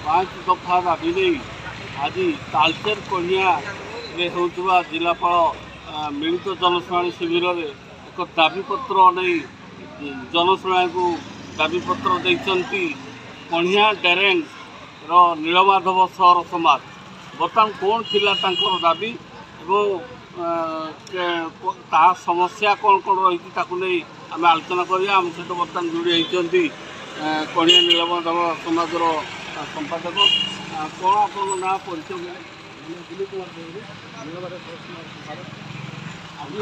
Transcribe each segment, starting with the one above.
5 दफा दाबी नहीं आज तालचेर कणिया होता जिलापाल मिलित जनशुणी शिविर में एक दाबीपत्र नहीं जनशुणी को दाबीपत्र देती कणिया डेरेंग नीलमाधव सहर समाज बर्तमान कौन थिला दाबी ता समस्या कौन कौन रही आम आलोचना करिया आम सहित बर्तमान जोड़ी होती कणिया नीलमाधव समाज संपादक कौन आप ना परिचय आज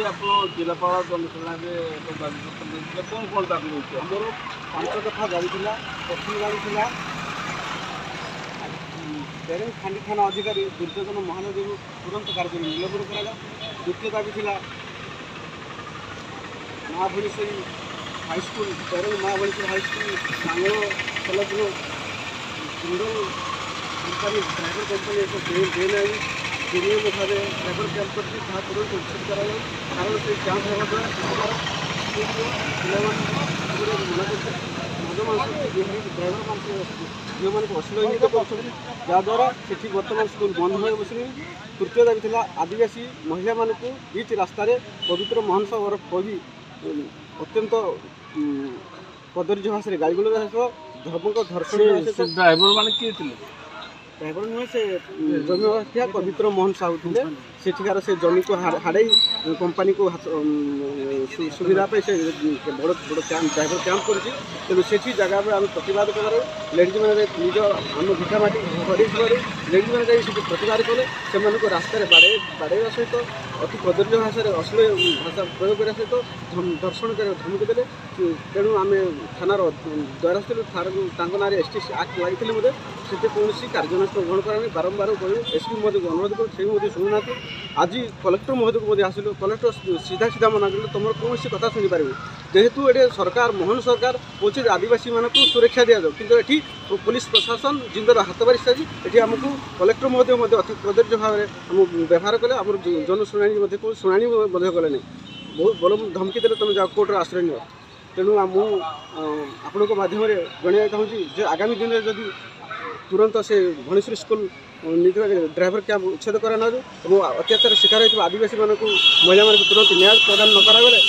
आप जिलापाल जनशुणी कौन कौन दाबी रही आमर 5 दफा गाड़ी थी प्रथम गाड़ी थी डेरेंग फांडी थाना अधिकारी दुर्योधन महानदी को तुरंत कार्य निलंबन करा। द्वितीय दाबी थी महाभुवनेश्वरी हाईस्कल डेरेंग महाभुवनेश्वरी हाईस्कल सांगल कलेज जिंदल सरकारी ड्राइवर कंपनी एक बेनाई विनियम भाव ड्राइवर कैंप कर तुरंत उच्छेद करा कारण से कैंप होगा द्वारा ड्राइवर मान जो मैंने अश्लील इंगित कर जहाद्वारा से बर्तमान स्कूल बंद हो बस। तृतीय दाबी थी आदिवासी महिला मानक बीच रास्तार पवित्र मोहन सागर कवि अत्यंत कदर्य भाषा गाईगुल धर्म धर्षण ड्राइवर मान किए ड्राइवर नुहे से जमी हत्या पवित्र मोहन साहू थे सेठिकार से जमी को हाड़े कंपनी को सुविधा से बड़ बड़ ड्राइवर कैंप कर तेणु से जगह पर आम प्रतिवाद कर लेडीज मैंने निज आम भिटामाटी कर लेडीज मैंने प्रतिवाद कले से रास्तार बाड़ेवा सहित अति कदर्य भाषा अश्लील भाषा प्रयोग करने सहित दर्शन धमकी देते तेणु आम थानार द्वारस्थ ना एसटी एक्ट लगी से कौन कार्यानुष्ठान ग्रहण करा बारंबार एसपी महोदय को अनुरोध कर शुणुना आज कलेक्टर महोदय को आसिलु कलेक्टर सीधा सीधा मना कर तुम कौन कथा शुणी पारे जेहेतु ये सरकार मोहन सरकार कहे आदिवासी मानक सुरक्षा दि जाऊ कि पुलिस प्रशासन जिंदर हाथ बारी सारी ये आमको कलेक्टर महोदय अति कदर्य भाव में व्यवहार कले आम जनशुणी कौन शुणी कले नहीं बहुत बल धमकी देते तुम जाओ कोर्टर आश्रय नि तेणु आपण माध्यम जन चाहूँगी आगामी दिन में जदि तुरंत से भुवनेश्वरी स्कूल ड्राइवर कैंप उच्छेद कर अत्याचार शिकार होता आदिवासी मानक महिला मान तुरंत न्याय प्रदान न करागले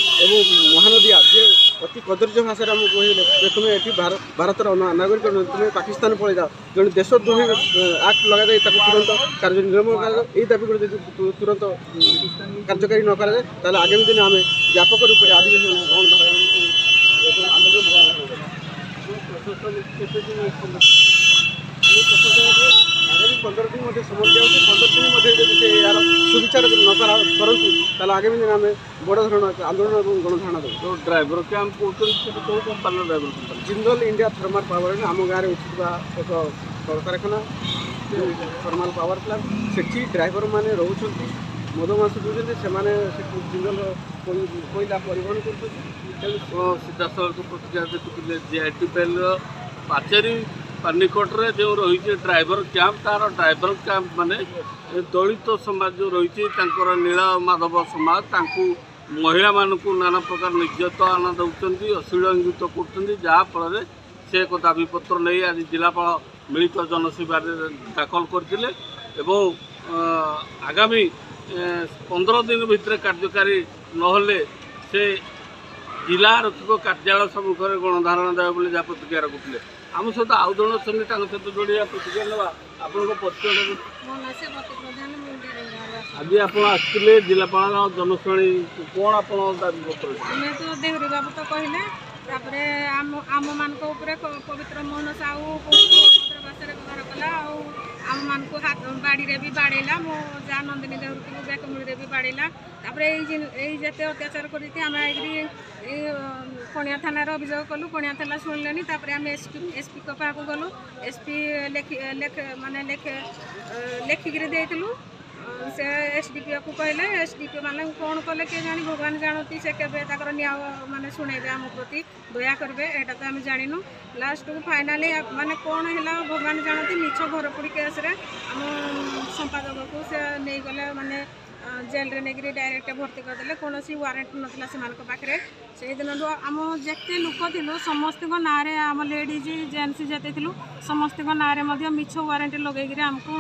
महानदिया जे अति कदर्य भाषा आमको कहले तुम्हें ये भारतर नागरिक तुम्हें पाकिस्तान पलि जाओ जो देशद्रोही एक्ट लगे तुरंत कार्य निलंबन कर दाबी को तुरंत कार्यकारी न कराए आगामी दिन आम व्यापक रूप से आदिवासी आगामी 15 दिन समय दिया 15 दिन यार सुविचार न करूँ आगामी दिन आम बड़ धरण आंदोलन और गणधारणा देव जो ड्राइवर कैंप कौन company driver company Jindal India thermal power आम गाँव उठा एक कल कारखाना थर्माल पावर प्लांट से ड्राइवर मैंने रोच मधुमांस दूसरे से जिंदल कोईला परिवहन कर सीधा सड़क प्रतिक्रिया देखुले जीआईटीपीएल पाचेरी निकटरे जो रही ड्राइवर कैंप तार ड्राइवर कैंप माने दलित समाज जो रही नीलमाधव समाज महिला मानक नाना प्रकार निर्यातना दौरान अश्लील इंगित कर से एक दाबीपत्र नहीं आज जिलापाल मिलित जनशिविर दाखल करते आगामी 15 दिन भितर कार्यकारी नहले से जिला आरक्षक कार्यालय सम्मुखें गणधारणा देवे जहाँ प्रतिक्रिया रखुले आम सहित आउ जन अच्छा सहित जोड़ा प्रतिक्रिया ना आपण परिचय आज आप आसते जिलापाल जनशुणी कौन आप देहरी बाबू तो कहले आम मान पवित्र मोहन साहू भाषा व्यवहार कला आम मान हाथ बाड़ी भी बाड़ेला मो जा नंदिनी देहरी को बेकमुड़ी भी बाड़ेला जिते अत्याचार करी कणिया थाना अभियोग कलु कणिया थाना शुणिले आम एसपी पाक गलु एसपी लेखिक देलु से एसडीपीओ को कहले एसडीपीओ माने कौन कले के जानी भगवान जानती से केबे ताकर न्याय माने सुनेबे आम प्रति दया करबे एटा तो आम जानिनु लास्ट को फाइनाली माने कौन हैला भगवान जानती मिछ घर पड़ी केस रे आम संपादक को से नहीं गले माने जेल नहीं डायरेक्ट भर्ती करदे कौन वारंट नाला से पाखे से दिन आम जिते लोक थी समस्त ना आम लेडीज जेन्स जिते थी समस्त ना मिछ वारंट लगे आमको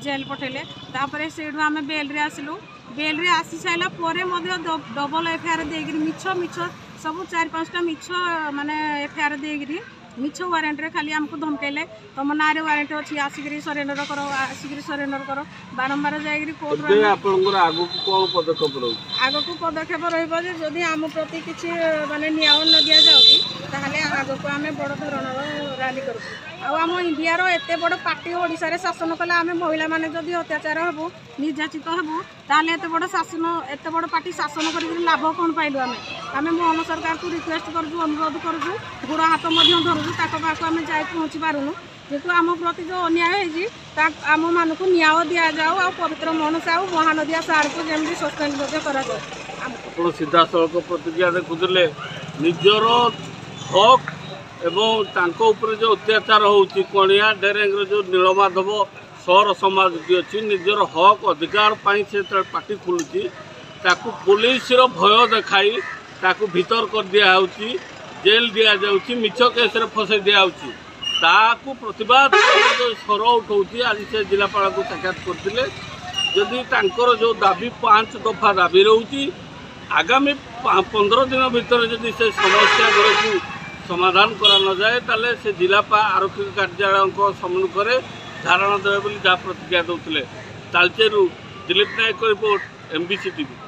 जेल पठेले तापर से आम बेल आसलु बेल रे आसी सारा डबल एफआईआर देकर मिछ मिछ सब 4-5टा मिछ माने एफआईआर देकर मिछ वारंट रे खाली आमको धमकेले तुम ना वारंट अच्छी आसिक सरेंडर कर आसिक सरेंडर कर बारंबार जाकर कोर्ट आग को पदक्षेप रही आम प्रति किसी माने न्याय न दि जाऊँगी आग को आम बड़ धरण रैली करूँ आम इंडियार एत बड़ पार्टी ओडिशा रे शासन कले आम महिला माने जदि अत्याचार हबु निर्याचित हबु ताले एत बड़ शासन एत बड़ पार्टी शासन कर लाभ कौन पाइलु आम मोहन सरकार को रिक्वेस्ट करूँ अनुरोध करूँ गोड़ हाथ धरुँ पाक आम जाए पहुँची पारूनु जेहेतु आम प्रति जो अन्याय होती आम मानक न्याय दि जाऊ आ पवित्र मोहन साहू महानदिया सार को जमी सस्पेंड कर सीधा सड़क प्रतिक्रिया देखुले निजर हक एवं तांको ऊपर जो अत्याचार होची कणिया डेरेंग जो नीलमाधव सहर समाज अच्छी निजर हक अधिकार से पार्टी खोलुची ताकू पुलिस भय देखाई ताकू भीतर कर दिया जेल दि जाऊँगी मिछ केस फसई दिखाई ताकू प्रतिवाद जो स्वर उठाऊँ आज से जिलापाल को साक्षात करते जदि तांकर जो दाबी 5 दफा दाबी रोची आगामी 15 दिन भीतर जदि से समस्या को समाधान करा न जाए ताले से जिलापा आरक्षी कार्यालय सम्मुखें धारणा देवे जहाँ प्रतिक्रिया देते तालचेरू Dilip Naik report MBC TV।